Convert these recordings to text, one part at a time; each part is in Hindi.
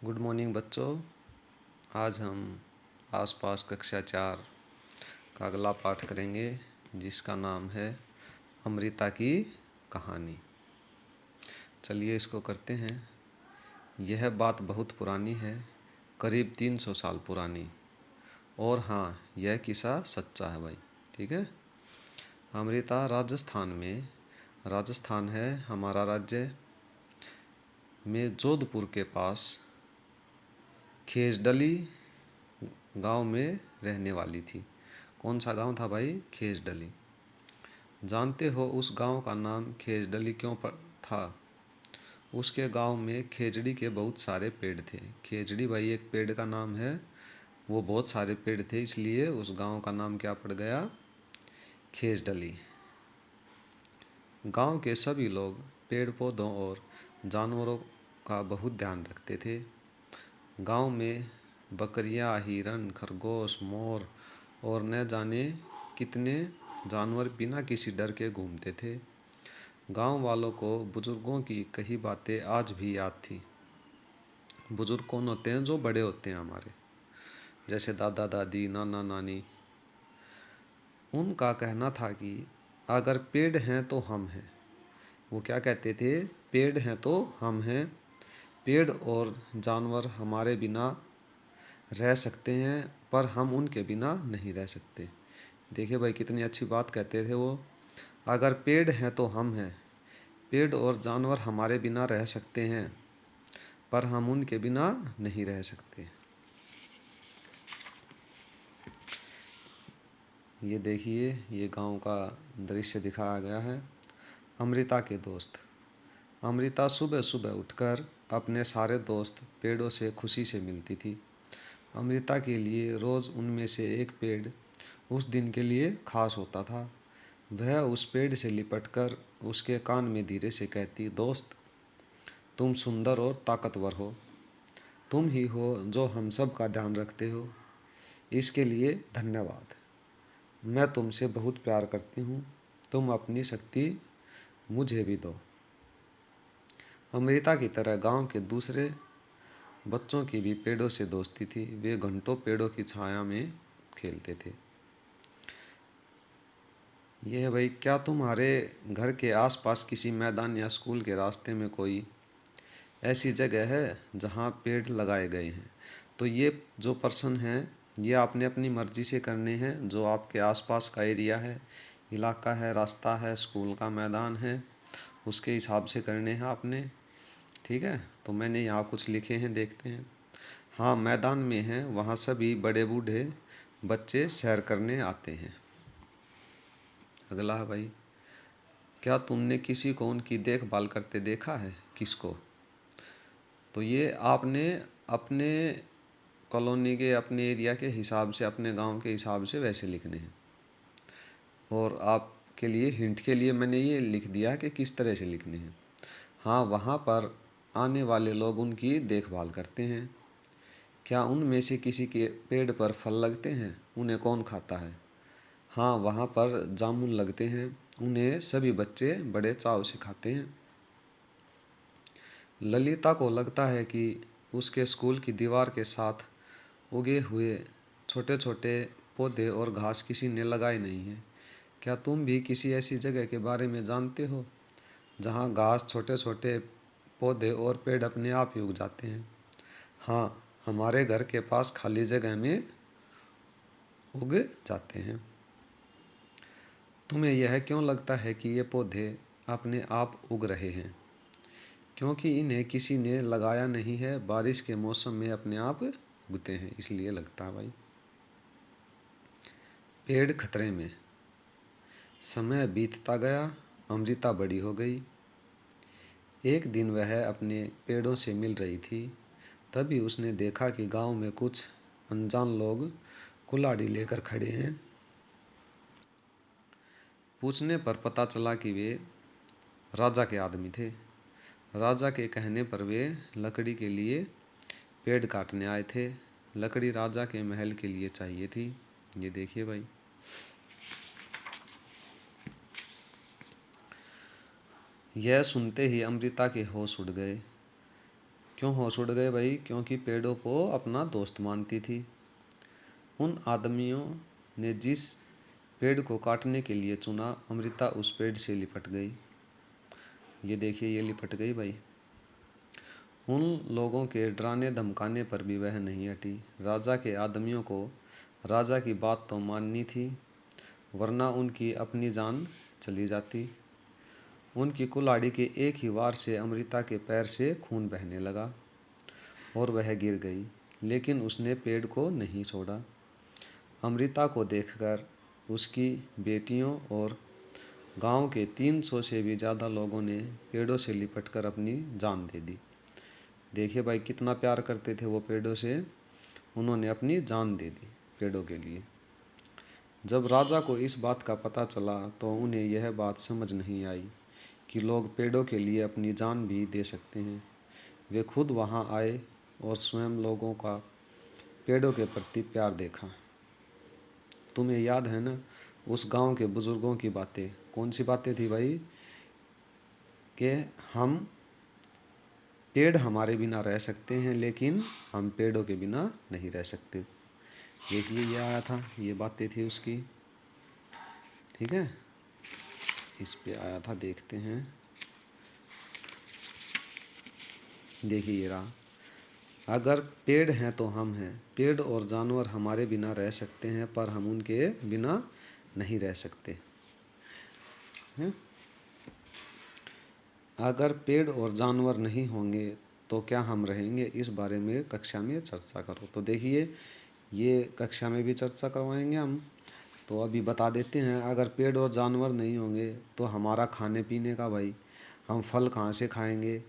गुड मॉर्निंग बच्चों। आज हम आसपास कक्षा 4 का अगला पाठ करेंगे जिसका नाम है अमृता की कहानी। चलिए इसको करते हैं। यह बात बहुत पुरानी है, करीब 300 साल पुरानी। और हाँ, यह किस्सा सच्चा है भाई। ठीक है। अमृता राजस्थान है हमारा राज्य में जोधपुर के पास खेजडली गांव में रहने वाली थी। कौन सा गांव था भाई? खेजडली। जानते हो उस गांव का नाम खेजडली क्यों था? उसके गांव में खेजड़ी के बहुत सारे पेड़ थे। खेजड़ी भाई एक पेड़ का नाम है, वो बहुत सारे पेड़ थे, इसलिए उस गांव का नाम क्या पड़ गया? खेजडली। गांव के सभी लोग पेड़ पौधों और जानवरों का बहुत ध्यान रखते थे। गांव में बकरियां, हिरन, खरगोश, मोर और न जाने कितने जानवर बिना किसी डर के घूमते थे। गांव वालों को बुजुर्गों की कही बातें आज भी याद थी। बुजुर्ग कौन होते हैं? जो बड़े होते हैं हमारे, जैसे दादा दादी, नाना नानी। उनका कहना था कि अगर पेड़ हैं तो हम हैं। वो क्या कहते थे? पेड़ हैं तो हम हैं। पेड़ और जानवर हमारे बिना रह सकते हैं, पर हम उनके बिना नहीं रह सकते। देखिए भाई कितनी अच्छी बात कहते थे वो। अगर पेड़ हैं तो हम हैं। पेड़ और जानवर हमारे बिना रह सकते हैं, पर हम उनके बिना नहीं रह सकते। ये देखिए, ये गांव का दृश्य दिखाया गया है। अमृता के दोस्त। अमृता सुबह सुबह उठकर अपने सारे दोस्त पेड़ों से खुशी से मिलती थी। अमृता के लिए रोज़ उनमें से एक पेड़ उस दिन के लिए खास होता था। वह उस पेड़ से लिपटकर उसके कान में धीरे से कहती, दोस्त, तुम सुंदर और ताकतवर हो। तुम ही हो जो हम सब का ध्यान रखते हो। इसके लिए धन्यवाद। मैं तुमसे बहुत प्यार करती हूँ। तुम अपनी शक्ति मुझे भी दो। अमृता की तरह गांव के दूसरे बच्चों की भी पेड़ों से दोस्ती थी। वे घंटों पेड़ों की छाया में खेलते थे। यह है भाई, क्या तुम्हारे घर के आसपास किसी मैदान या स्कूल के रास्ते में कोई ऐसी जगह है जहाँ पेड़ लगाए गए हैं? तो ये जो पर्सन हैं, ये आपने अपनी मर्जी से करने हैं। जो आपके आसपास का एरिया है, इलाका है, रास्ता है, स्कूल का मैदान है, उसके हिसाब से करने हैं आपने। ठीक है। तो मैंने यहाँ कुछ लिखे हैं, देखते हैं। हाँ, मैदान में हैं, वहाँ सभी बड़े बूढ़े बच्चे सैर करने आते हैं। अगला है भाई, क्या तुमने किसी को उनकी देखभाल करते देखा है? किसको? तो ये आपने अपने कॉलोनी के, अपने एरिया के हिसाब से, अपने गांव के हिसाब से वैसे लिखने हैं। और आपके लिए हिंट के लिए मैंने ये लिख दिया कि किस तरह से लिखने हैं। हाँ, वहाँ पर आने वाले लोग उनकी देखभाल करते हैं। क्या उनमें से किसी के पेड़ पर फल लगते हैं? उन्हें कौन खाता है? हाँ, वहाँ पर जामुन लगते हैं। उन्हें सभी बच्चे बड़े चाव से खाते हैं। ललिता को लगता है कि उसके स्कूल की दीवार के साथ उगे हुए छोटे छोटे पौधे और घास किसी ने लगाए नहीं हैं। क्या तुम भी किसी ऐसी जगह के बारे में जानते हो जहाँ घास, छोटे छोटे पौधे और पेड़ अपने आप ही उग जाते हैं? हाँ, हमारे घर के पास खाली जगह में उग जाते हैं। तुम्हें यह क्यों लगता है कि ये पौधे अपने आप उग रहे हैं? क्योंकि इन्हें किसी ने लगाया नहीं है, बारिश के मौसम में अपने आप उगते हैं, इसलिए लगता है भाई। पेड़ खतरे में। समय बीतता गया, अमृता बड़ी हो गई। एक दिन वह अपने पेड़ों से मिल रही थी, तभी उसने देखा कि गांव में कुछ अनजान लोग कुल्हाड़ी लेकर खड़े हैं। पूछने पर पता चला कि वे राजा के आदमी थे। राजा के कहने पर वे लकड़ी के लिए पेड़ काटने आए थे। लकड़ी राजा के महल के लिए चाहिए थी। ये देखिए भाई। यह सुनते ही अमृता के होश उड़ गए, क्यों होश उड़ गए भाई? क्योंकि पेड़ों को अपना दोस्त मानती थी। उन आदमियों ने जिस पेड़ को काटने के लिए चुना, अमृता उस पेड़ से लिपट गई। ये देखिए, ये लिपट गई भाई। उन लोगों के डराने धमकाने पर भी वह नहीं हटी। राजा के आदमियों को राजा की बात तो माननी थी, वरना उनकी अपनी जान चली जाती। उनकी कुल्हाड़ी के एक ही वार से अमृता के पैर से खून बहने लगा और वह गिर गई, लेकिन उसने पेड़ को नहीं छोड़ा। अमृता को देखकर उसकी बेटियों और गांव के 300 से भी ज़्यादा लोगों ने पेड़ों से लिपटकर अपनी जान दे दी। देखिए भाई, कितना प्यार करते थे वो पेड़ों से, उन्होंने अपनी जान दे दी पेड़ों के लिए। जब राजा को इस बात का पता चला तो उन्हें यह बात समझ नहीं आई कि लोग पेड़ों के लिए अपनी जान भी दे सकते हैं। वे खुद वहां आए और स्वयं लोगों का पेड़ों के प्रति प्यार देखा। तुम्हें याद है ना उस गांव के बुजुर्गों की बातें? कौन सी बातें थी भाई? कि हम पेड़ हमारे बिना रह सकते हैं, लेकिन हम पेड़ों के बिना नहीं रह सकते। देखिए, ये आया था, ये बातें थी उसकी। ठीक है, इस पे आया था, देखते हैं। देखिए, ये रहा। अगर पेड़ हैं तो हम हैं। पेड़ और जानवर हमारे बिना रह सकते हैं, पर हम उनके बिना नहीं रह सकते हैं। अगर पेड़ और जानवर नहीं होंगे तो क्या हम रहेंगे? इस बारे में कक्षा में चर्चा करो। तो देखिए, ये कक्षा में भी चर्चा करवाएंगे हम। तो अभी बता देते हैं, अगर पेड़ और जानवर नहीं होंगे तो हमारा खाने पीने का भाई, हम फल कहाँ से खाएंगे,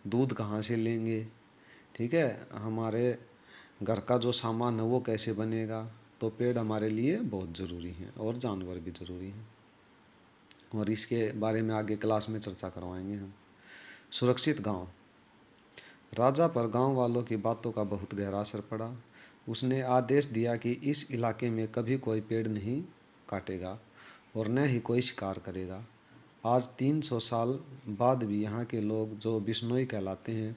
दूध कहाँ से लेंगे? ठीक है, हमारे घर का जो सामान है वो कैसे बनेगा? तो पेड़ हमारे लिए बहुत ज़रूरी हैं और जानवर भी ज़रूरी हैं, और इसके बारे में आगे क्लास में चर्चा करवाएंगे हम। सुरक्षित गांव। राजा पर गांव वालों की बातों का बहुत गहरा असर पड़ा। उसने आदेश दिया कि इस इलाके में कभी कोई पेड़ नहीं काटेगा और न ही कोई शिकार करेगा। आज 300 साल बाद भी यहाँ के लोग, जो बिश्नोई कहलाते हैं,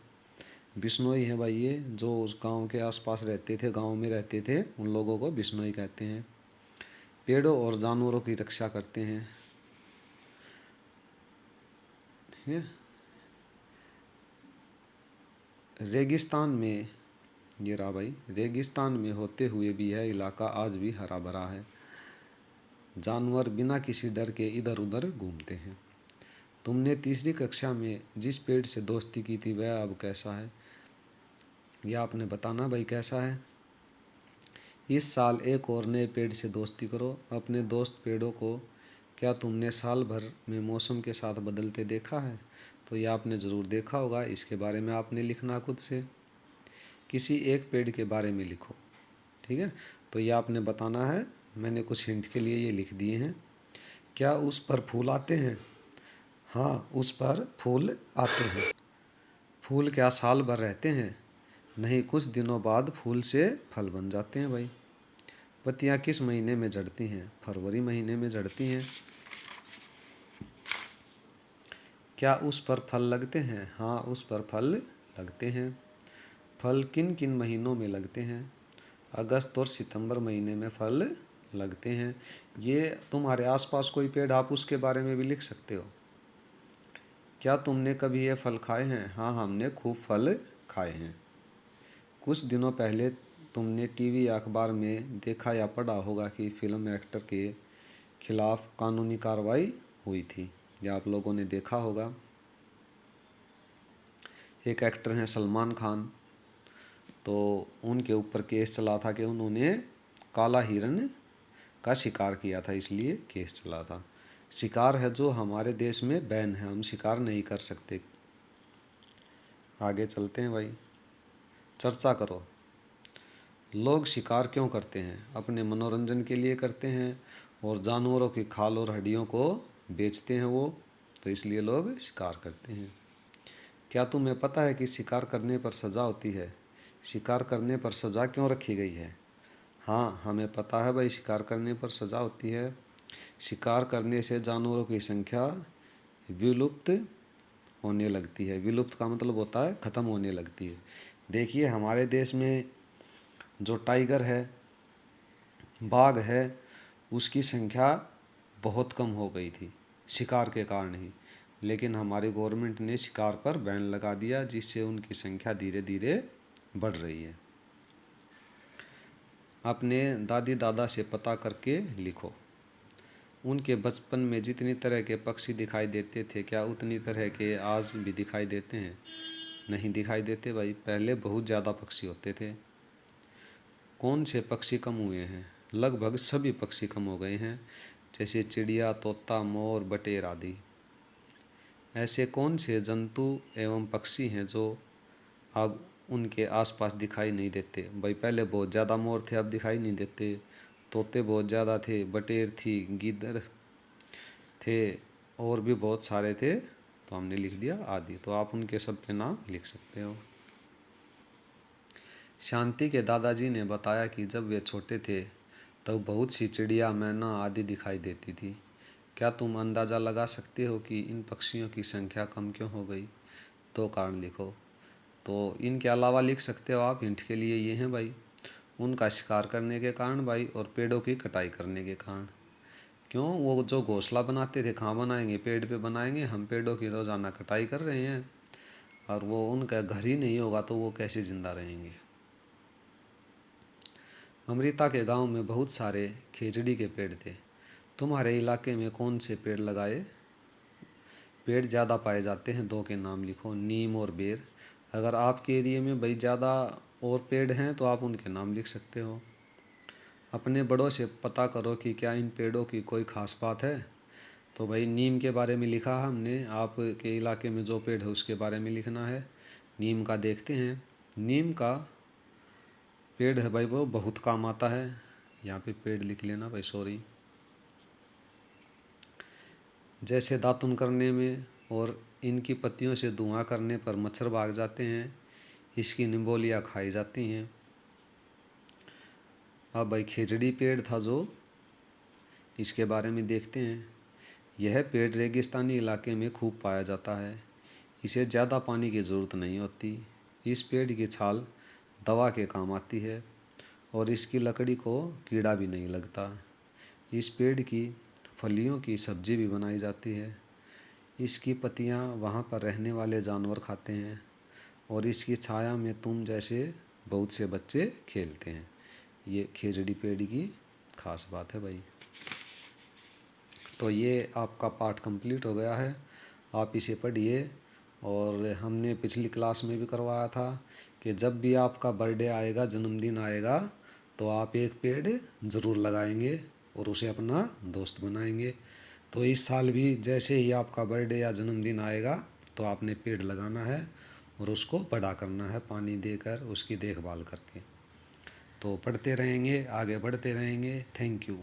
बिश्नोई हैं भाई ये, जो उस गांव के आसपास रहते थे, गांव में रहते थे, उन लोगों को बिश्नोई कहते हैं। पेड़ों और जानवरों की रक्षा करते हैं। ठीक है। रेगिस्तान में, ये रहा भाई, रेगिस्तान में होते हुए भी यह इलाका आज भी हरा भरा है। जानवर बिना किसी डर के इधर उधर घूमते हैं। तुमने तीसरी कक्षा में जिस पेड़ से दोस्ती की थी वह अब कैसा है? यह आपने बताना भाई, कैसा है। इस साल एक और नए पेड़ से दोस्ती करो। अपने दोस्त पेड़ों को क्या तुमने साल भर में मौसम के साथ बदलते देखा है? तो यह आपने ज़रूर देखा होगा। इसके बारे में आपने लिखना खुद से। किसी एक पेड़ के बारे में लिखो। ठीक है, तो ये आपने बताना है। मैंने कुछ हिंट के लिए ये लिख दिए हैं। क्या उस पर फूल आते हैं? हाँ, उस पर फूल आते हैं। फूल क्या साल भर रहते हैं? नहीं, कुछ दिनों बाद फूल से फल बन जाते हैं भाई। पत्तियाँ किस महीने में झड़ती हैं? फरवरी महीने में झड़ती हैं। क्या उस पर फल लगते हैं? हाँ, उस पर फल लगते हैं। फल किन किन महीनों में लगते हैं? अगस्त और सितंबर महीने में फल लगते हैं। ये तुम्हारे आसपास कोई पेड़, आप उसके बारे में भी लिख सकते हो। क्या तुमने कभी ये फल खाए हैं? हाँ, हमने खूब फल खाए हैं। कुछ दिनों पहले तुमने टीवी या अखबार में देखा या पढ़ा होगा कि फिल्म एक्टर के खिलाफ कानूनी कार्रवाई हुई थी, या आप लोगों ने देखा होगा। एक एक्टर हैं सलमान खान, तो उनके ऊपर केस चला था कि उन्होंने काला हिरन का शिकार किया था, इसलिए केस चला था। शिकार है जो हमारे देश में बैन है, हम शिकार नहीं कर सकते। आगे चलते हैं भाई, चर्चा करो। लोग शिकार क्यों करते हैं? अपने मनोरंजन के लिए करते हैं, और जानवरों की खाल और हड्डियों को बेचते हैं वो, तो इसलिए लोग शिकार करते हैं। क्या तुम्हें पता है कि शिकार करने पर सज़ा होती है? शिकार करने पर सज़ा क्यों रखी गई है? हाँ, हमें पता है भाई, शिकार करने पर सज़ा होती है। शिकार करने से जानवरों की संख्या विलुप्त होने लगती है। विलुप्त का मतलब होता है ख़त्म होने लगती है। देखिए हमारे देश में जो टाइगर है, बाघ है, उसकी संख्या बहुत कम हो गई थी शिकार के कारण ही। लेकिन हमारी गवर्नमेंट ने शिकार पर बैन लगा दिया, जिससे उनकी संख्या धीरे धीरे बढ़ रही है। अपने दादी दादा से पता करके लिखो। उनके बचपन में जितनी तरह के पक्षी दिखाई देते थे, क्या उतनी तरह के आज भी दिखाई देते हैं? नहीं दिखाई देते भाई। पहले बहुत ज़्यादा पक्षी होते थे। कौन से पक्षी कम हुए हैं? लगभग सभी पक्षी कम हो गए हैं, जैसे चिड़िया, तोता, मोर, बटेर आदि। ऐसे कौन से जंतु एवं पक्षी हैं जो अब उनके आसपास दिखाई नहीं देते? भाई पहले बहुत ज़्यादा मोर थे, अब दिखाई नहीं देते। तोते बहुत ज़्यादा थे, बटेर थी, गीदड़ थे, और भी बहुत सारे थे, तो हमने लिख दिया आदि। तो आप उनके सबके नाम लिख सकते हो। शांति के दादाजी ने बताया कि जब वे छोटे थे तब बहुत सी चिड़िया, मैना आदि दिखाई देती थी। क्या तुम अंदाज़ा लगा सकते हो कि इन पक्षियों की संख्या कम क्यों हो गई? दो कारण लिखो। तो इनके अलावा लिख सकते हो आप, हिंट के लिए ये हैं भाई, उनका शिकार करने के कारण भाई, और पेड़ों की कटाई करने के कारण। क्यों? वो जो घोंसला बनाते थे, कहाँ बनाएंगे? पेड़ पे बनाएंगे। हम पेड़ों की रोज़ाना कटाई कर रहे हैं, और वो उनका घर ही नहीं होगा तो वो कैसे ज़िंदा रहेंगे? अमृता के गांव में बहुत सारे खेजड़ी के पेड़ थे। तुम्हारे इलाके में कौन से पेड़ लगाए पेड़ ज़्यादा पाए जाते हैं? दो के नाम लिखो, नीम और बेर। अगर आपके एरिए में भाई ज़्यादा और पेड़ हैं तो आप उनके नाम लिख सकते हो। अपने बड़ों से पता करो कि क्या इन पेड़ों की कोई ख़ास बात है। तो भाई नीम के बारे में लिखा हमने, आपके इलाके में जो पेड़ है उसके बारे में लिखना है। नीम का देखते हैं। नीम का पेड़ है भाई, वो बहुत काम आता है। यहाँ पे पेड़ लिख लेना भाई, सॉरी। जैसे दातुन करने में, और इनकी पत्तियों से धुआं करने पर मच्छर भाग जाते हैं। इसकी निम्बोलियाँ खाई जाती हैं। अब भाई खेजड़ी पेड़ था जो, इसके बारे में देखते हैं। यह पेड़ रेगिस्तानी इलाके में खूब पाया जाता है। इसे ज़्यादा पानी की ज़रूरत नहीं होती। इस पेड़ की छाल दवा के काम आती है, और इसकी लकड़ी को कीड़ा भी नहीं लगता। इस पेड़ की फलियों की सब्जी भी बनाई जाती है। इसकी पत्तियां वहाँ पर रहने वाले जानवर खाते हैं, और इसकी छाया में तुम जैसे बहुत से बच्चे खेलते हैं। ये खेजड़ी पेड़ की खास बात है भाई। तो ये आपका पाठ कंप्लीट हो गया है। आप इसे पढ़िए। और हमने पिछली क्लास में भी करवाया था कि जब भी आपका बर्थडे आएगा, जन्मदिन आएगा, तो आप एक पेड़ ज़रूर लगाएंगे और उसे अपना दोस्त बनाएंगे। तो इस साल भी जैसे ही आपका बर्थडे या जन्मदिन आएगा तो आपने पेड़ लगाना है और उसको बड़ा करना है, पानी देकर, उसकी देखभाल करके। तो पढ़ते रहेंगे, आगे बढ़ते रहेंगे। Thank you.